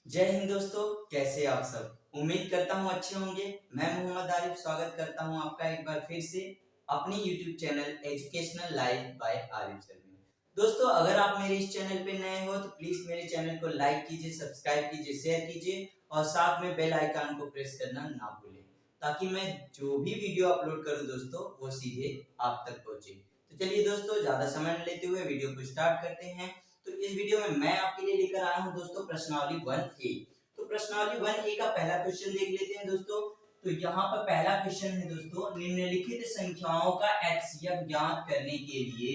जय हिंद दोस्तों, कैसे आप सब। उम्मीद करता हूँ अच्छे होंगे। मैं मोहम्मद आरिफ स्वागत करता हूँ आपका एक बार फिर से अपने YouTube channel educational life by Arif sir में। दोस्तों, अगर आप मेरे इस चैनल पे नए हो तो प्लीज मेरे चैनल को लाइक कीजिए, सब्सक्राइब कीजिए, शेयर कीजिए और साथ में बेल आइकन को प्रेस करना ना भूलें, ताकि मैं जो भी वीडियो अपलोड करूँ दोस्तों वो सीधे आप तक पहुंचे। तो चलिए दोस्तों, ज्यादा समय न लेते हुए वीडियो को स्टार्ट करते हैं। तो इस वीडियो में मैं आपके लिए लेकर आया हूं दोस्तों प्रश्नावली 1A। तो प्रश्नावली 1A का पहला क्वेश्चन देख लेते हैं दोस्तों। तो यहाँ पर पहला क्वेश्चन है दोस्तों, निम्नलिखित संख्याओं का एचसीएफ ज्ञात करने के लिए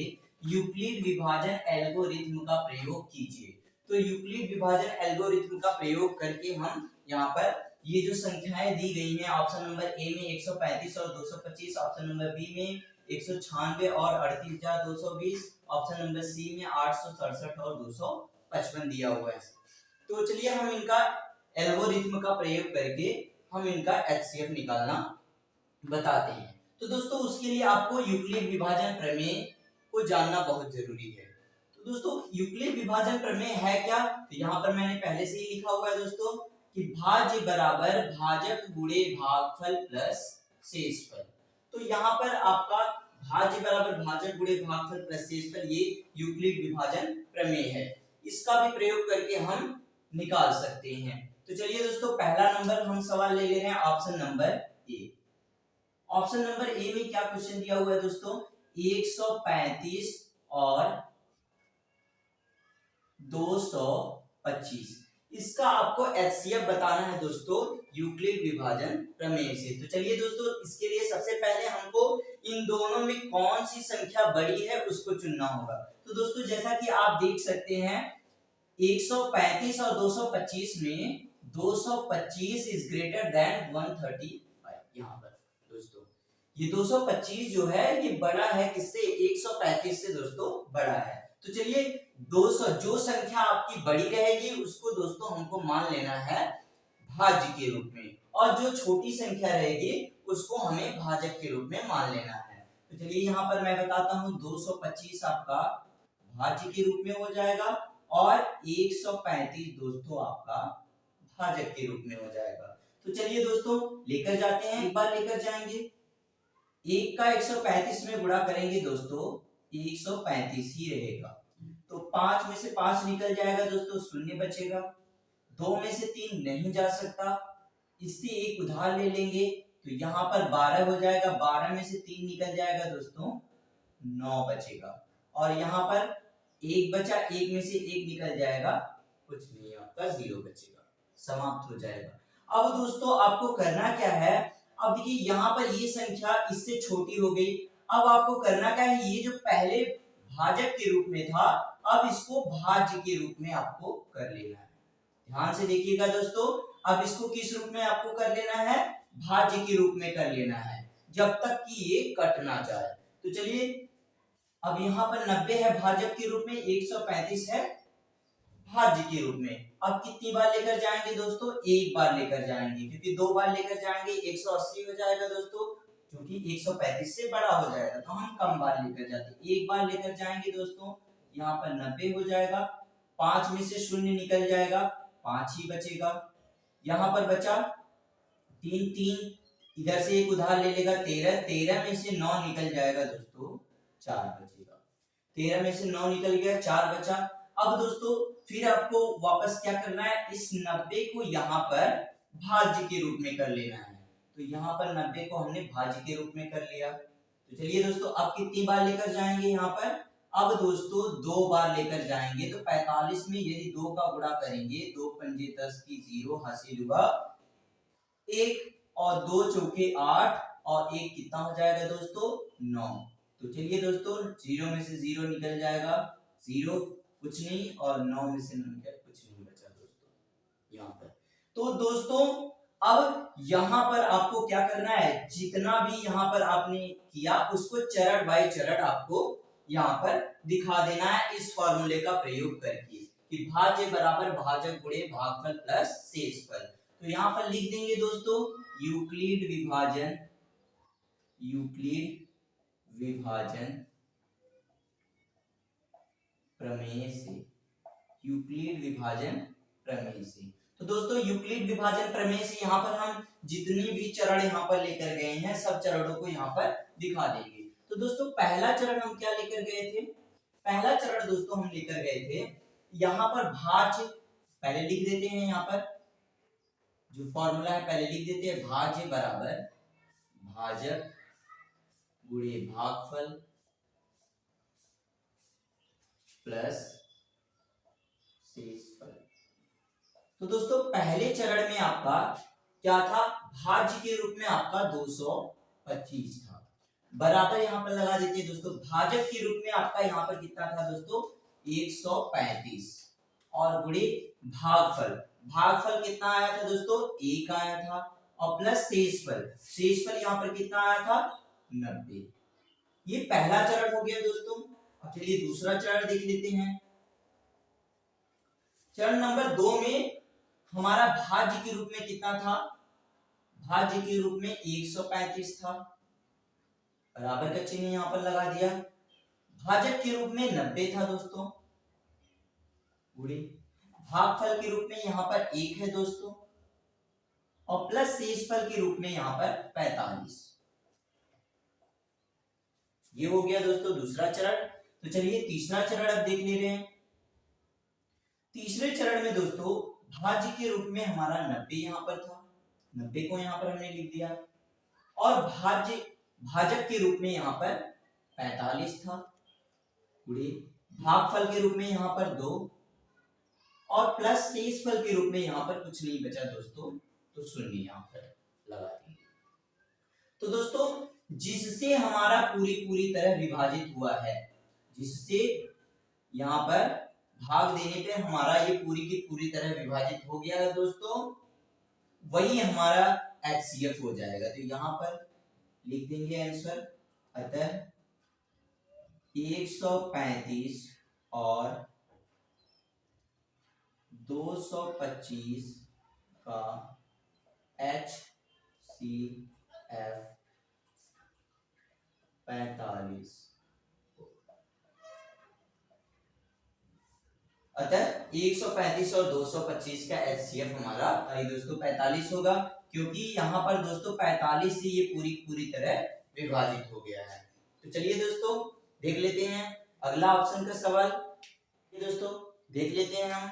यूक्लिड विभाजन एल्गोरिथ्म का प्रयोग कीजिए। तो यूक्लिड विभाजन एल्गोरिथ्म का प्रयोग करके हम यहाँ पर ये जो संख्याएं दी गई हैं, ऑप्शन नंबर ए में 135 और 225, ऑप्शन नंबर बी में 196 और 38,220, ऑप्शन नंबर सी में 867 और 255 दिया हुआ है। तो चलिए हम इनका एल्गोरिथ्म का प्रयोग करके हम इनका एचसीएफ निकालना बताते हैं। तो दोस्तों, उसके लिए आपको यूक्लिड विभाजन प्रमेय को जानना बहुत जरूरी है। तो दोस्तों, यूक्लिड विभाजन प्रमेय है क्या? तो यहाँ पर मैंने पहले से ही लिखा हुआ है दोस्तों कि भाज्य बराबर भाजक गुणे भागफल प्लस शेषफल। तो यहाँ पर आपका भाज्य बराबर भाजक गुणे भागफल प्लस शेषफल ये यूक्लिड विभाजन प्रमेय है। इसका भी प्रयोग करके हम निकाल सकते हैं। तो चलिए दोस्तों, पहला नंबर हम सवाल ले रहे हैं option number A. Option number A में क्या क्वेश्चन दिया हुआ है दोस्तों? 135 और 225, इसका आपको एचसीएफ बताना है दोस्तों यूक्लिड विभाजन प्रमेय से। तो चलिए दोस्तों, इसके लिए सबसे पहले हमको इन दोनों में कौन सी संख्या बड़ी है उसको चुनना होगा। तो दोस्तों, जैसा कि आप देख सकते हैं 135 और 225 में 225 इज ग्रेटर देन 135। यहाँ पर दोस्तों ये 225 जो है ये बड़ा है किससे? 135 से दोस्तों बड़ा है। तो चलिए 200 जो संख्या आपकी बड़ी रहेगी उसको दोस्तों हमको मान लेना है भाज्य के रूप में, और जो छोटी संख्या रहेगी उसको हमें भाजक के रूप में मान लेना है। तो चलिए यहाँ पर मैं बताता हूँ 225 आपका भाज्य के रूप में हो जाएगा और 135 दोस्तों आपका भाजक के रूप में हो जाएगा। तो चलिए दोस्तों लेकर जाते हैं, एक बार लेकर जाएंगे। एक का 135 में गुणा करेंगे दोस्तों 135 ही रहेगा। तो 5 में से 5 निकल जाएगा दोस्तों, शून्य बचेगा। 2 में से 3 नहीं जा सकता, इससे एक उधार ले लेंगे तो यहाँ पर 12 हो जाएगा। 12 में से 3 निकल जाएगा दोस्तों, 9 बचेगा। और यहाँ पर एक बचा, एक में से एक निकल जाएगा, कुछ नहीं, आपका 0 बचेगा, समाप्त हो जाएगा। अब दोस्तों आपको करना क्या है? अब देखिए यहाँ पर ये संख्या इससे छोटी हो गई। अब आपको करना क्या है? ये जो पहले भाजक के रूप में था अब इसको भाज्य के रूप में आपको कर लेना है। ध्यान से देखिएगा दोस्तों, अब इसको किस रूप में आपको कर लेना है? भाज्य के रूप में कर लेना है, जब तक कि ये कट ना जाए। तो चलिए, अब यहाँ पर 90 है भाजक के रूप में, 135 है भाज्य के रूप में। अब कितनी बार लेकर जाएंगे दोस्तों? एक बार लेकर जाएंगे, क्योंकि 2 बार लेकर जाएंगे 180 हो जाएगा दोस्तों, क्योंकि 135 से बड़ा हो जाएगा तो हम कम बार लेकर जाते हैं। एक बार लेकर जाएंगे दोस्तों, यहाँ पर 90 हो जाएगा। 5 में से शून्य निकल जाएगा, 5 ही बचेगा। यहाँ पर बचा 3 3, इधर से एक उधार ले लेगा 13, 13 में से 9 निकल जाएगा दोस्तों, 4 बचेगा। 13 में से 9 निकल गया, 4 बचा। अब दोस्तों फिर आपको वापस क्या करना है? इस 90 को यहाँ पर भाज्य के रूप में कर लेना है। तो यहाँ पर 90 को हमने भाज्य के रूप में कर लिया। तो चलिए दोस्तों, अब कितनी बार लेकर जाएंगे यहाँ पर? अब दोस्तों 2 बार लेकर जाएंगे। तो 45 में यदि 2 का गुणा करेंगे, 2 पंजे 10 की 0, हासिल हुआ 1 और 2 चौके 8 और 1 कितना हो जाएगा दोस्तों? 9। तो चलिए दोस्तों, 0 में से 0 निकल जाएगा, 0 कुछ नहीं, और 9 में से 9 निकल कुछ नहीं बचा दोस्तों यहाँ पर। तो दोस्तों अब यहाँ पर आपको क्या करना है? जितना भी यहाँ पर आपने किया उसको चरण बाय चरण आपको यहाँ पर दिखा देना है इस फॉर्मूले का प्रयोग करके कि भाज्य बराबर भाजक गुणे भागफल प्लस शेषफल। तो यहाँ पर लिख देंगे दोस्तों यूक्लिड विभाजन प्रमेय से, यूक्लिड विभाजन प्रमेय से। तो दोस्तों यूक्लिड विभाजन प्रमेय से यहाँ पर हम जितनी भी चरण यहाँ पर लेकर गए हैं सब चरणों को यहाँ पर दिखा देंगे। तो दोस्तों पहला चरण हम क्या लेकर गए थे? पहला चरण दोस्तों हम लेकर गए थे यहाँ पर भाज्य, पहले लिख देते हैं यहाँ पर जो फॉर्मूला है पहले लिख देते हैं, भाज्य बराबर भाजक गुणे भागफल प्लस शेषफल। तो दोस्तों पहले चरण में आपका क्या था? भाज्य के रूप में आपका 225 था, बराबर यहाँ पर लगा देते हैं दोस्तों। भाजक के रूप में आपका यहाँ पर कितना था दोस्तों? 135 और गुणे भागफल, भागफल कितना आया था दोस्तों? 1 आया था और प्लस शेषफल, शेषफल यहाँ पर कितना आया था? 90। ये पहला चरण हो गया दोस्तों। अब चलिए दूसरा चरण देख लेते हैं। चरण नंबर 2 में हमारा भाज्य के रूप में कितना था? भाज्य के रूप में 135 था, बराबर का चिन्ह यहां पर लगा दिया। भाजक के रूप में 90 था दोस्तों, गुणे भागफल के रूप में यहाँ पर 1 है दोस्तों और प्लस शेषफल के रूप में यहाँ पर 45। ये हो गया दोस्तों दूसरा चरण। तो चलिए तीसरा चरण अब देख ले रहे हैं। तीसरे चरण में दोस्तों भाज्य के रूप में हमारा 90 यहाँ पर था, 90 को यहाँ पर हमने लिख दिया और भाजक के रूप में यहाँ पर 45 था, गुणे भागफल के रूप में यहाँ पर 2 और प्लस शेषफल के रूप में यहाँ पर कुछ नहीं बचा दोस्तों, तो शून्य यहाँ पर लगा देंगे। तो दोस्तों जिससे हमारा पूरी तरह विभाजित हुआ है, जिससे यहाँ पर भाग देने पे हमारा ये पूरी की पूरी तरह विभाजित हो गया है दोस्तों, वही हमारा HCF हो जाएगा। तो यहाँ पर लिख देंगे आंसर, अतः 135 और 225 का HCF 45। अतः 135 और 225 का HCF हमारा दोस्तों 45 होगा, क्योंकि यहाँ पर दोस्तों 45 से ये पूरी तरह विभाजित हो गया है। तो चलिए दोस्तों देख लेते हैं अगला ऑप्शन का सवाल। दोस्तों देख लेते हैं हम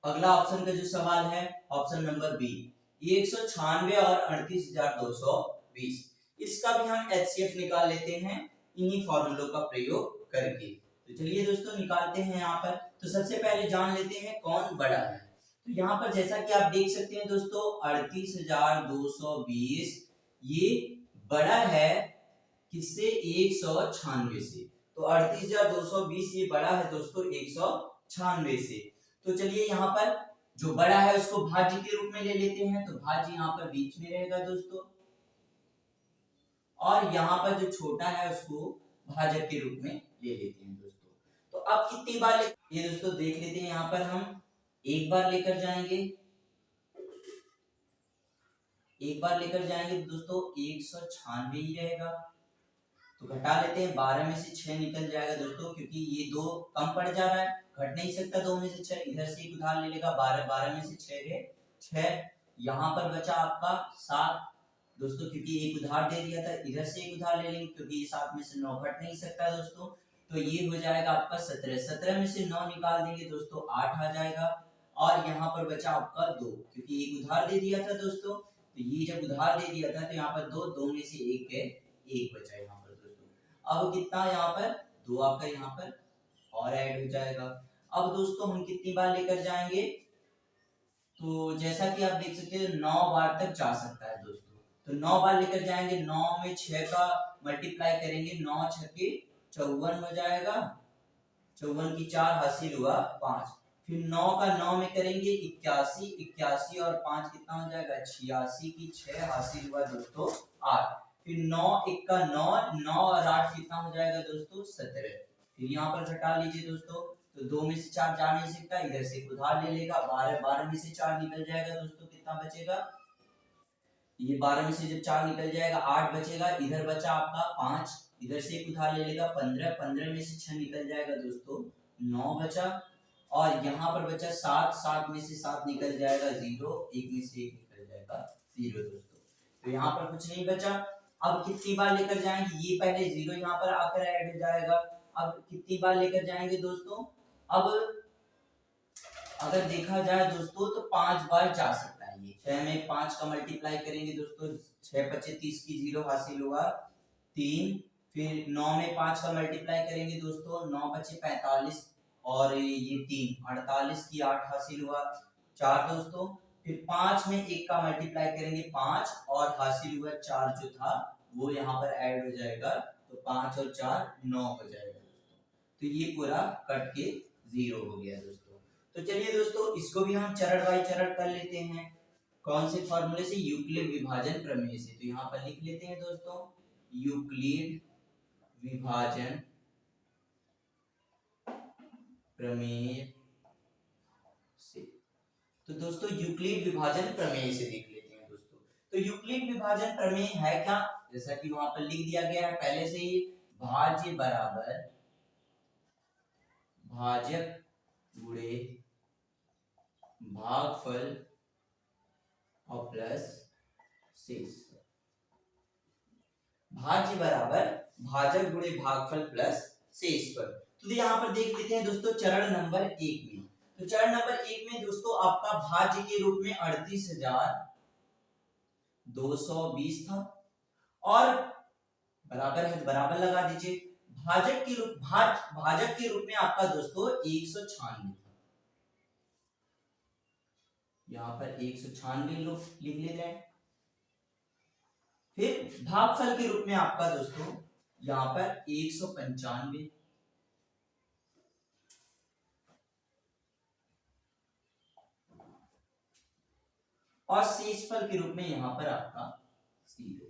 अगला ऑप्शन का जो सवाल है, ऑप्शन नंबर बी, 196 और 38,220। इसका भी हम HCF निकाल लेते हैं इन्हीं फॉर्मूलों का प्रयोग करके। तो चलिए दोस्तों निकालते हैं यहाँ पर। तो सबसे पहले जान लेते हैं कौन बड़ा है। तो यहाँ पर जैसा कि आप देख सकते हैं दोस्तों 38,220 ये बड़ा है किससे? 196 से। तो 38,220 ये बड़ा है दोस्तों 196 से। तो चलिए यहाँ पर जो बड़ा है उसको भाज्य के रूप में ले लेते हैं। तो भाज्य यहाँ पर बीच में रहेगा दोस्तों और यहाँ पर जो छोटा है उसको भाजक के रूप में ले लेते हैं दोस्तों। तो अब कितनी बार ये दोस्तों देख लेते हैं। यहाँ पर हम एक बार लेकर जाएंगे, एक बार लेकर जाएंगे दोस्तों 196 ही रहेगा। तो घटा लेते हैं, 12 में से 6 निकल जाएगा दोस्तों, क्योंकि ये 2 कम पड़ जा रहा है, घट नहीं सकता 2 में से 6। इधर से एक उधार ले लेगा, 12 में से 6 गए 6। यहाँ पर बचा आपका 7 दोस्तों, क्योंकि एक उधार दे दिया था। इधर से एक उधार ले लेंगे क्योंकि ये 7 में से 9 घट नहीं सकता दोस्तों। तो ये हो जाएगा आपका 17। 17 में से 9 निकाल देंगे दोस्तों 8 आ जाएगा और यहाँ पर बचा आपका 2, क्योंकि एक उधार दे दिया था दोस्तों। तो ये जब उधार दे दिया था तो यहाँ पर 2 में से 1 है, 1 बचा यहाँ पर दोस्तों। अब कितना यहाँ पर 2 आपका यहाँ पर और ऐड हो जाएगा। अब दोस्तों हम कितनी बार लेकर जाएंगे? तो जैसा कि आप देख सकते हैं 9 बार तक जा सकता है दोस्तों। तो 9 बार लेकर जाएंगे, 9 में 6 का मल्टीप्लाई करेंगे, 9 छक्के 54 हो जाएगा। 54 की 4 हासिल हुआ 5। फिर 9 का 9 में करेंगे 81, 81 और 5 कितना हो जाएगा? 86 की 6 हासिल हुआ दोस्तों 8। फिर 9 1 का 9, 9 और 8 कितना हो जाएगा दोस्तों? 17। फिर यहाँ पर घटा लीजिए दोस्तों, तो 2 में से 4 जा नहीं सकता, इधर से उधार ले लेगा, 12 में से 4 निकल जाएगा दोस्तों, कितना बचेगा? ये 12 में से जब 4 निकल जाएगा 8 बचेगा। इधर बचा आपका 5, इधर से एक उधार ले लेगा 15 में से 6 निकल जाएगा दोस्तों 9 बचा। और यहाँ पर बचा 7, 7 में से 7 निकल जाएगा 0, 1 में से 1 निकल जाएगा 0 दोस्तों। तो यहाँ पर कुछ नहीं बचा। अब कितनी बार लेकर जाएंगे, ये पहले 0 यहाँ पर आकर ऐड हो जाएगा। अब कितनी बार लेकर जाएंगे दोस्तों, अब अगर देखा जाए दोस्तों तो 5 बार जा सकता है ये। 6 में 5 का मल्टीप्लाई करेंगे दोस्तों, 6 × 5 = 30 की 0 हासिल होगा 3। फिर 9 में 5 का मल्टीप्लाई करेंगे दोस्तों, 9 × 5 = 45 और ये 3 48 की 8 हासिल हुआ 4 दोस्तों। फिर 5 में 1 का मल्टीप्लाई करेंगे 5 और हासिल हुआ 4 जो था वो यहाँ पर ऐड हो जाएगा, तो 5 और 4 9 हो जाएगा दोस्तों। तो ये पूरा कट के 0 हो गया दोस्तों। तो चलिए दोस्तों इसको भी हम चरण बाई चरण कर लेते हैं। कौन से फॉर्मूले से, यूक्लिड विभाजन प्रमेय से। तो यहाँ पर लिख लेते हैं दोस्तों यूक्लिड विभाजन प्रमेय से। तो दोस्तों यूक्लिड विभाजन प्रमेय से देख लेते हैं दोस्तों। तो यूक्लिड विभाजन प्रमेय है क्या, जैसा कि वहां पर लिख दिया गया है पहले से ही, भाज्य बराबर भाजक गुणे भागफल और प्लस शेष। भाज्य बराबर भाजक गुणे भागफल प्लस शेषफल। तो यहाँ पर देख लेते हैं दोस्तों चरण नंबर 1 में। तो चरण नंबर 1 में दोस्तों आपका भाज्य के रूप में 38,220 था और बराबर है, बराबर लगा दीजिए। भाजक के रूप में आपका दोस्तों 196 था, यहाँ पर 196 लोग लिख ले जाए। फिर भागफल के रूप में आपका दोस्तों यहाँ पर 195 और शेषफल के रूप में यहाँ पर आपका 0।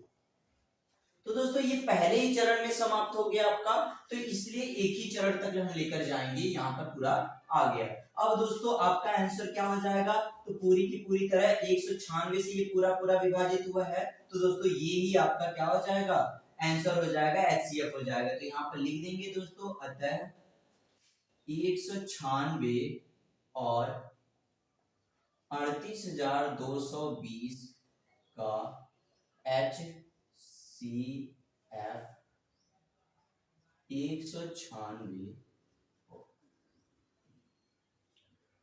तो दोस्तों ये पहले ही चरण में समाप्त हो गया आपका, तो इसलिए एक ही चरण तक हम लेकर जाएंगे, यहाँ पर पूरा आ गया। अब दोस्तों आपका आंसर क्या हो जाएगा, तो पूरी की पूरी तरह 196 से ये पूरा पूरा विभाजित हुआ है, तो दोस्तों ये ही आपका क्या हो जाएगा, आंसर हो जाएगा, HCF हो जाएगा। तो यहाँ पर लिख देंगे दोस्तों, अतः 196 और 38,220 का HCF 196।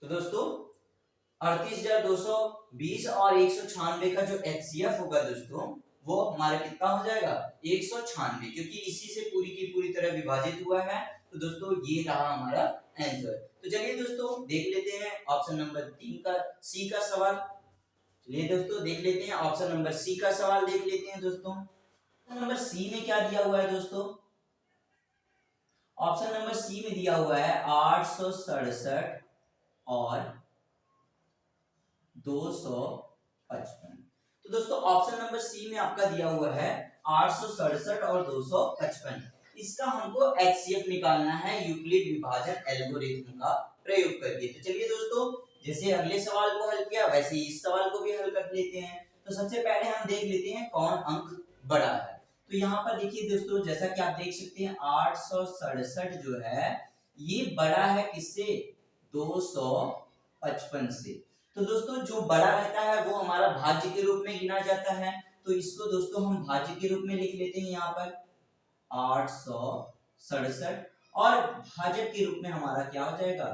तो दोस्तों 38,220 और 196 का जो HCF होगा दोस्तों वो हमारा कितना हो जाएगा, 196, क्योंकि इसी से पूरी की पूरी तरह विभाजित हुआ है। तो दोस्तों ये रहा हमारा आंसर। तो चलिए दोस्तों देख लेते हैं ऑप्शन नंबर 3 का सी का सवाल। चलिए दोस्तों देख लेते हैं ऑप्शन नंबर सी का सवाल, देख लेते हैं दोस्तों। ऑप्शन नंबर सी में क्या दिया हुआ है दोस्तों, ऑप्शन नंबर सी में दिया हुआ है 867 और 255। तो दोस्तों ऑप्शन नंबर सी में आपका दिया हुआ है 867 और 255। इसका हमको HCF निकालना है यूक्लिड विभाजन एल्गोरिथम का प्रयोग करके। तो चलिए दोस्तों जैसे अगले सवाल को हल किया वैसे इस सवाल को भी हल कर लेते हैं। तो सबसे पहले हम देख लेते हैं कौन अंक बड़ा है। तो यहाँ पर देखिए दोस्तों, जैसा कि आप देख सकते हैं 867 जो है ये बड़ा है किससे, 255 से। तो दोस्तों जो बड़ा रहता है वो हमारा भाज्य के रूप में गिना जाता है, तो इसको दोस्तों हम भाज्य के रूप में लिख लेते हैं यहाँ पर 867 और भाजक के रूप में हमारा क्या हो जाएगा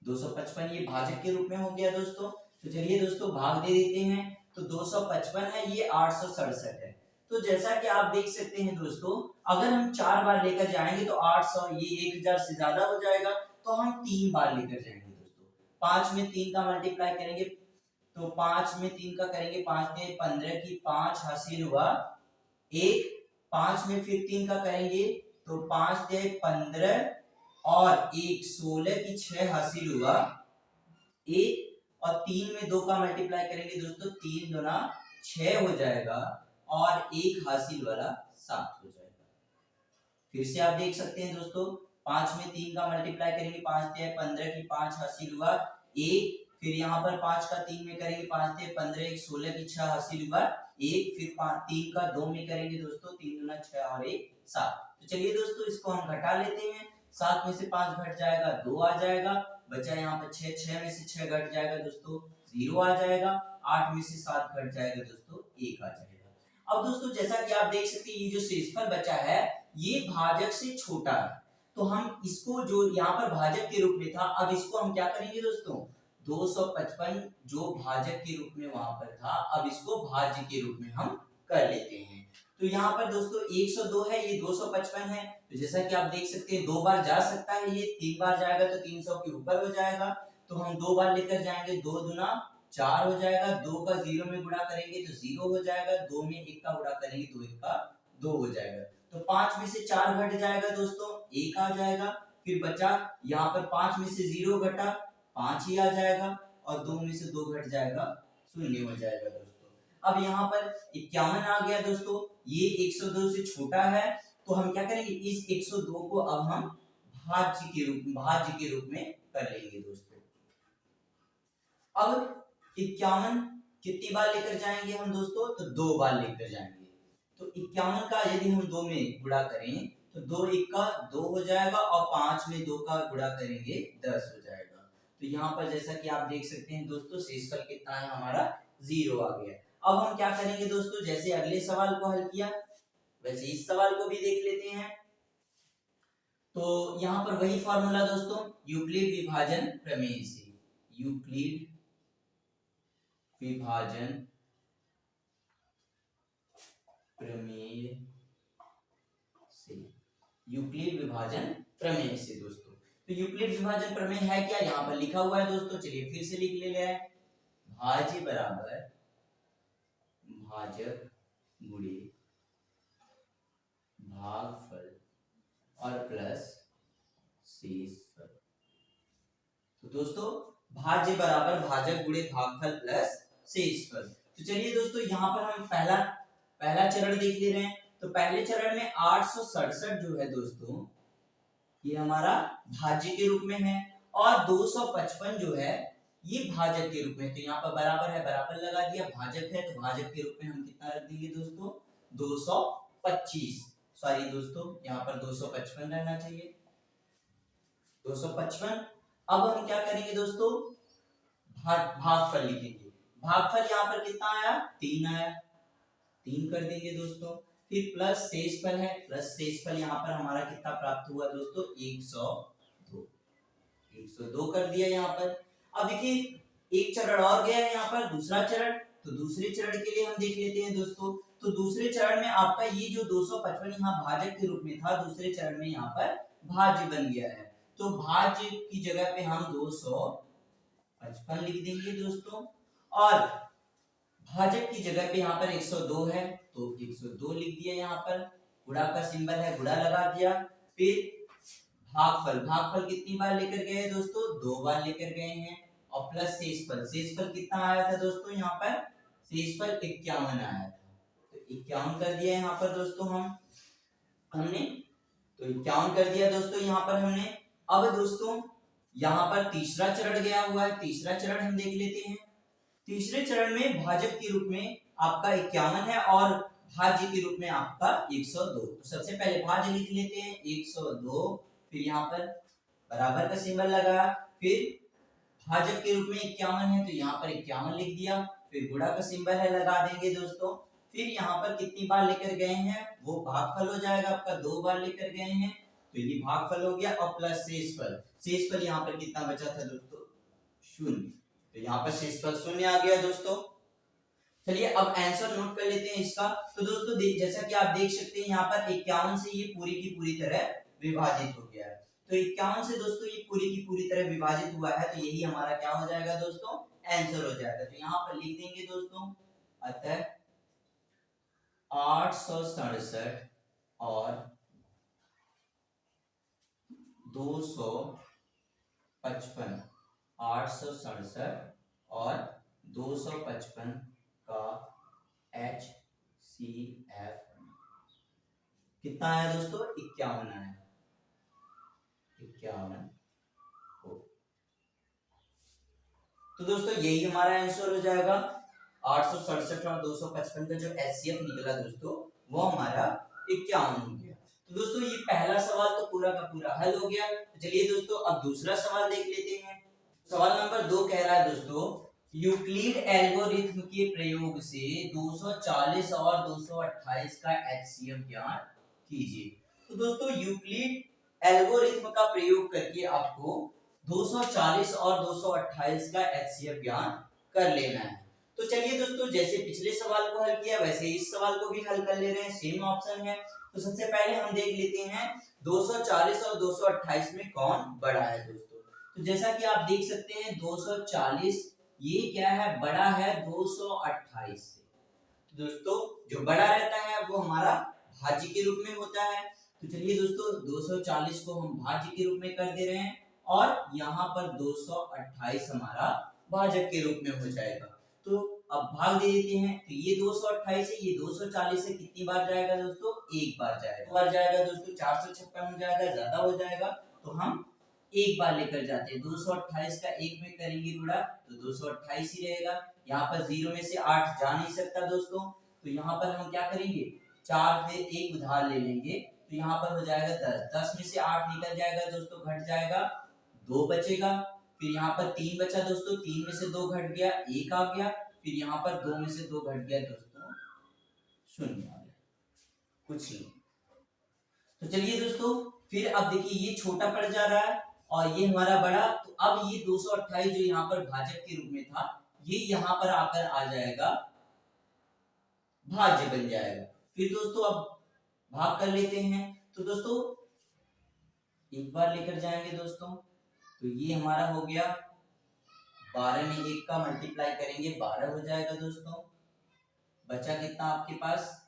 255 ये भाजक के रूप में हो गया दोस्तों। तो चलिए दोस्तों भाग दे देते हैं, तो 255 है, ये 867 है। तो जैसा कि आप देख सकते हैं दोस्तों, अगर हम 4 बार लेकर जाएंगे तो 800, ये 1000 से ज्यादा हो जाएगा, तो हम 3 बार लेकर जाएंगे दोस्तों। 5 में 3 का मल्टीप्लाई करेंगे, तो 5 में 3 का करेंगे, 5 में 15 की 5 हासिल हुआ 1, 5 में फिर 3 का करेंगे तो 5 दे 15 और 1 16 की 6 हासिल हुआ 1, और 3 में 2 का मल्टीप्लाई करेंगे दोस्तों, 3 दूना 6 हो जाएगा और 1 हासिल वाला 7 हो जाएगा। फिर से आप देख सकते हैं दोस्तों, 5 में 3 का मल्टीप्लाई करेंगे, 5 दे 15 की 5 हासिल हुआ 1, फिर यहाँ पर 5 का 3 में करेंगे, 5 थे 15, 1 16 की 6 हासिल हुआ 1, फिर 3 का 2 में करेंगे दोस्तों, 3 दूना 6 और 1 7। तो चलिए दोस्तों इसको हम घटा लेते हैं, 7 में से 5 घट जाएगा 2 आ जाएगा, बचा यहाँ पर 6, 6 में से 6 घट जाएगा दोस्तों 0 आ जाएगा, 8 में से 7 घट जाएगा दोस्तों 1 आ जाएगा। अब दोस्तों जैसा कि आप देख सकते हैं ये जो शेषफल बचा है ये भाजक से छोटा है, तो हम इसको जो यहाँ पर भाजक के रूप में था, अब इसको हम क्या करेंगे दोस्तों, 255 जो भाजक के रूप में वहां पर था, अब इसको भाज्य के रूप में हम कर लेते हैं। तो यहाँ पर दोस्तों 102 है, ये 255 है, तो जैसा कि आप देख सकते हैं 2 बार जा सकता है, ये 3 बार जाएगा तो 300 के ऊपर हो जाएगा, तो हम 2 बार लेकर जाएंगे, 2 दूना 4 हो जाएगा, 2 का 0 में गुणा करेंगे तो 0 हो जाएगा, 2 में 1 का गुणा करेंगे तो 1 का 2 हो जाएगा, तो 5 में से 4 घट जाएगा दोस्तों 1 आ जाएगा, फिर बचा यहाँ पर 5 में से 0 घटा 5 ही आ जाएगा, और 2 में से 2 घट जाएगा 0 हो जाएगा दोस्तों। अब यहाँ पर 51 आ गया दोस्तों, ये 102 से छोटा है, तो हम क्या करेंगे, इस 102 को अब हम भाज्य के रूप में कर लेंगे दोस्तों। अब 51 कितनी बार लेकर जाएंगे हम दोस्तों, तो 2 बार लेकर जाएंगे, तो 51 का यदि हम 2 में गुणा करें तो 2 1 का 2 हो जाएगा, और 5 में 2 का गुणा करेंगे 10 हो जाएगा। तो यहाँ पर जैसा कि आप देख सकते हैं दोस्तों शेषफल कितना है हमारा 0 आ गया। अब हम क्या करेंगे दोस्तों, जैसे अगले सवाल को हल किया वैसे इस सवाल को भी देख लेते हैं। तो यहाँ पर वही फॉर्मूला दोस्तों, यूक्लिड विभाजन प्रमेय से, यूक्लिड विभाजन प्रमेय से, यूक्लिड विभाजन प्रमेय से दोस्तों। तो यूक्लिड विभाजन प्रमेय है क्या, यहाँ पर लिखा हुआ है दोस्तों, चलिए फिर से लिख ले रहे हैं, भाज्य बराबर भाजक गुणे भागफल और प्लस शेषफल। तो दोस्तों भाज्य बराबर भाजक गुणे भागफल प्लस शेषफल। तो चलिए दोस्तों यहाँ पर हम पहला चरण देख ले रहे हैं। तो पहले चरण में 867 जो है दोस्तों ये हमारा भाज्य के रूप में है, और 255 जो है ये भाजक के रूप में। तो यहाँ पर बराबर है, बराबर लगा दिया, भाजक है तो भाजक के रूप में हम कितना रख देंगे दोस्तों 225, सॉरी दोस्तों यहाँ पर 255 रहना चाहिए, 255। अब हम क्या करेंगे दोस्तों, भागफल लिखेंगे, भागफल यहाँ पर कितना आया 3 आया, 3 कर देंगे दोस्तों, फिर प्लस शेषफल है, प्लस शेषफल यहाँ पर हमारा कितना प्राप्त हुआ दोस्तों 102, 102 कर दिया यहाँ पर। अब देखिए एक चरण और गया है यहाँ पर, दूसरा चरण, तो दूसरे चरण के लिए हम देख लेते हैं दोस्तों। तो दूसरे चरण में आपका ये जो 255 यहाँ भाजक के रूप में था, दूसरे चरण में यहाँ पर भाज्य बन गया है, तो भाज्य की जगह पे हम 255 लिख देंगे दोस्तों, और भाजक की जगह पे यहाँ पर 102 है तो 102 लिख दिया, यहाँ पर गुणा का सिंबल है, गुणा लगा दिया। फिर भागफल, भागफल कितनी बार लेकर गए दोस्तों 2 बार लेकर गए हैं, और प्लस शेषफल, शेषफल कितना आया था दोस्तों यहाँ पर शेषफल 51 आया था, तो 51 कर दिया यहाँ पर दोस्तों हमने, तो 51 कर दिया दोस्तों यहाँ पर हमने। अब दोस्तों यहाँ पर तीसरा चरण गया हुआ है, तीसरा चरण हम देख लेते हैं। तीसरे चरण में भाजक के रूप में आपका 51 है और भाज्य के रूप में आपका 102, तो सबसे पहले भाज्य लिख लेते हैं 102, फिर यहाँ पर बराबर का सिंबल लगा, फिर भाजक के रूप में 51 है तो यहाँ पर 51 लिख दिया, फिर गुणा का सिंबल है लगा देंगे दोस्तों, फिर यहाँ पर कितनी बार लेकर गए हैं वो भागफल हो जाएगा आपका, 2 बार लेकर गए हैं तो ये भागफल हो गया, और प्लस शेषफल, शेषफल यहाँ पर कितना बचा था दोस्तों 0, तो यहाँ पर शेषफल 0 आ गया दोस्तों। चलिए अब आंसर नोट कर लेते हैं इसका। तो दोस्तों जैसा कि आप देख सकते हैं यहाँ पर 51 से ये पूरी की पूरी तरह विभाजित हो गया है, तो 51 से दोस्तों ये पूरी की पूरी तरह विभाजित हुआ है, तो यही हमारा क्या हो जाएगा दोस्तों आंसर हो जाएगा। तो यहाँ पर लिख देंगे दोस्तों, अतः 867 और 255, 867 और 255 का HCF कितना आया दोस्तों 51 आया, 51 हो। तो दोस्तों यही हमारा आंसर हो जाएगा। 867 और 255 का जो एचसीएफ निकला दोस्तों वो हमारा 51 हो गया। तो दोस्तों ये पहला सवाल तो पूरा का पूरा हल हो गया। तो चलिए दोस्तों अब दूसरा सवाल देख लेते हैं। सवाल नंबर 2 कह रहा है दोस्तों, यूक्लिड एल्गोरिथ्म के प्रयोग से 240 और 228 का एचसीएफ ज्ञात कीजिए। तो दोस्तों यूक्लिड एल्गोरिथ्म का प्रयोग करके आपको 240 और 228 का एचसीएफ ज्ञात कर लेना है। तो चलिए दोस्तों जैसे पिछले सवाल को हल किया वैसे इस सवाल को भी हल कर ले रहे हैं, सेम ऑप्शन है। तो सबसे पहले हम देख लेते हैं 240 और 228 में कौन बड़ा है दोस्तों। तो जैसा कि आप देख सकते हैं 240 ये क्या है, बड़ा है 228 से। तो दोस्तों जो बड़ा रहता है वो हमारा भाज्य के रूप में होता है। तो चलिए दोस्तों 240 को हम भाज्य के रूप में कर दे रहे हैं और यहाँ पर 228 हमारा भाजक के रूप में हो जाएगा। तो अब भाग दे देते हैं। तो ये 228 है, ये 240 से कितनी बार जाएगा दोस्तों, एक बार जाएगा। बार जाएगा दोस्तों 456 हो जाएगा, ज्यादा हो जाएगा तो हम एक बार लेकर जाते हैं। 228 का एक में करेंगे गुणा तो 228 ही रहेगा। यहाँ पर 0 में से 8 जा नहीं सकता दोस्तों, तो यहाँ पर हम क्या करेंगे 4 में एक उधार ले लेंगे तो यहाँ पर हो जाएगा 10। 10 में से 8 निकल जाएगा दोस्तों, घट जाएगा, 2 बचेगा। फिर यहाँ पर 3 बचा दोस्तों, 3 में से 2 घट गया, 1 आ गया। फिर यहाँ पर 2 में से 2 घट गया दोस्तों, 0 आ गया, कुछ नहीं। तो चलिए दोस्तों फिर अब देखिए ये छोटा पड़ जा रहा है और ये हमारा बड़ा। तो अब ये 228 जो यहाँ पर भाजक के रूप में था ये यहाँ पर आकर आ जाएगा, भाज्य बन जाएगा। फिर दोस्तों अब भाग कर लेते हैं। तो दोस्तों एक बार लेकर जाएंगे दोस्तों, तो ये हमारा हो गया 12 में 1 का मल्टीप्लाई करेंगे 12 हो जाएगा दोस्तों। बचा कितना आपके पास,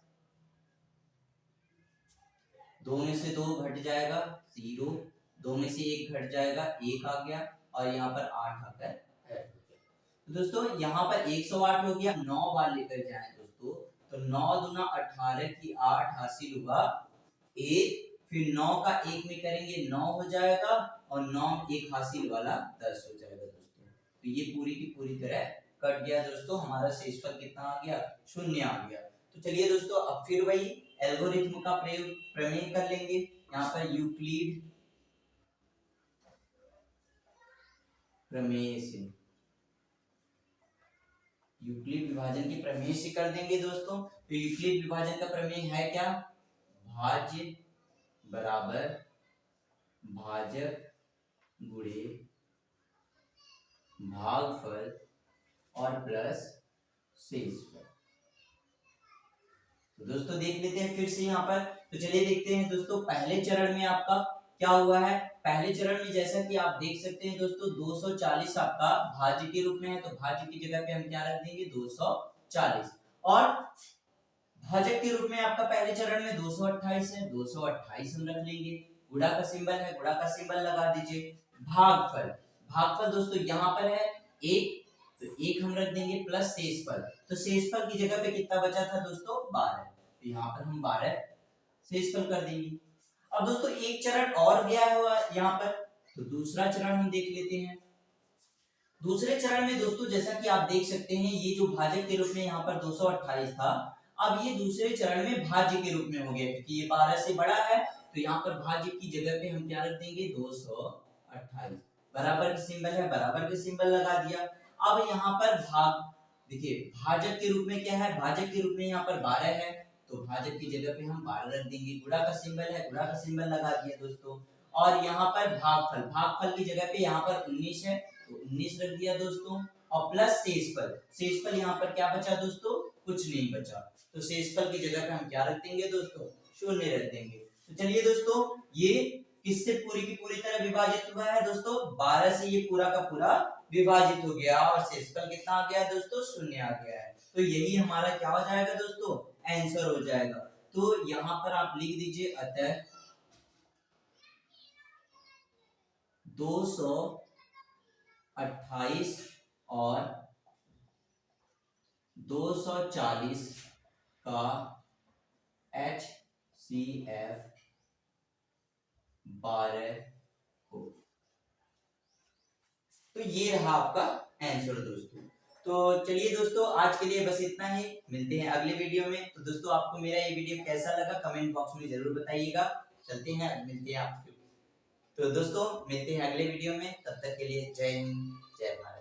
2 में से 2 घट जाएगा 0, 2 में से 1 घट जाएगा 1 आ गया और यहाँ पर 8 आकर ऐड हो गया। तो दोस्तों यहाँ पर 108 हो गया। 9 बार लेकर जाए दोस्तों तो 9 दूना 18 की 8 हासिल हुआ 1। फिर 9 का 1 में करेंगे 9 हो जाएगा और 9 1 हासिल वाला 10 हो जाएगा दोस्तों। तो ये पूरी की पूरी तरह कट गया दोस्तों। हमारा शेषफल कितना आ गया, 0 आ गया। तो चलिए दोस्तों अब फिर वही एल्गोरिथ्म का प्रयोग प्रमेय कर लेंगे। यहाँ पर यूक्लिड प्रमेय से, यूक्लिड विभाजन के प्रमेय से कर देंगे दोस्तों। तो यूक्लिड विभाजन का प्रमेय है क्या, भाज्य बराबर भाजक गुणे भागफल और प्लस शेषफल। तो दोस्तों देख लेते हैं फिर से यहाँ पर। तो चलिए देखते हैं दोस्तों पहले चरण में आपका क्या हुआ है। पहले चरण में जैसा कि आप देख सकते हैं दोस्तों 240 आपका भाज्य के रूप में है, तो भाज्य की जगह पे हम क्या रख देंगे 240 और भाजक के रूप में आपका पहले चरण में 228 है, 228 हम रख लेंगे। गुणा का सिंबल है, गुणा का सिंबल लगा दीजिए। भागफल, भागफल दोस्तों यहाँ पर है 1 तो 1 हम रख देंगे प्लस शेषफल। तो शेषफल की जगह पे कितना बचा था दोस्तों 12, तो यहाँ पर हम 12 शेषफल कर देंगे। अब दोस्तों एक चरण और गया हुआ यहाँ पर, तो दूसरा चरण हम देख लेते हैं। दूसरे चरण में दोस्तों जैसा कि आप देख सकते हैं ये जो भाजक के रूप में यहाँ पर 228 था, अब ये दूसरे चरण में भाज्य के रूप में हो गया क्योंकि ये 12 से बड़ा है। तो यहाँ पर भाज्य की जगह पे हम क्या रख देंगे 228। बराबर के सिंबल है, बराबर के सिंबल लगा दिया। अब यहाँ पर भाग देखिए भाजक के रूप में क्या है, भाजक के रूप में यहाँ पर 12 है तो भाजक की जगह पे हम 12 रख देंगे। गुणा का सिंबल है, गुणा का सिंबल लगा दिया दोस्तों। और यहाँ पर भागफल, भागफल की जगह पे यहाँ पर 19 है तो 19 रख दिया दोस्तों और प्लस शेषफल। शेषफल यहाँ पर क्या बचा दोस्तों, कुछ नहीं बचा। तो शेषफल की जगह पे हम क्या रख देंगे दोस्तों 0 रख देंगे। तो चलिए दोस्तों ये किससे पूरी की पूरी तरह विभाजित हुआ है दोस्तों, 12 से ये पूरा का पूरा विभाजित हो गया और शेषफल कितना आ गया दोस्तों 0 आ गया है। तो यही हमारा क्या हो जाएगा दोस्तों, आंसर हो जाएगा। तो यहाँ पर आप लिख दीजिए अतः 228 और 240 का HCF 12 हो। तो ये रहा आपका आंसर दोस्तों। तो चलिए दोस्तों, आज के लिए बस इतना ही, मिलते हैं अगले वीडियो में। तो दोस्तों, आपको मेरा ये वीडियो कैसा लगा कमेंट बॉक्स में जरूर बताइएगा। चलते हैं, मिलते हैं आपको। तो दोस्तों, मिलते हैं अगले वीडियो में, तब तक के लिए जय हिंद, जय भारत।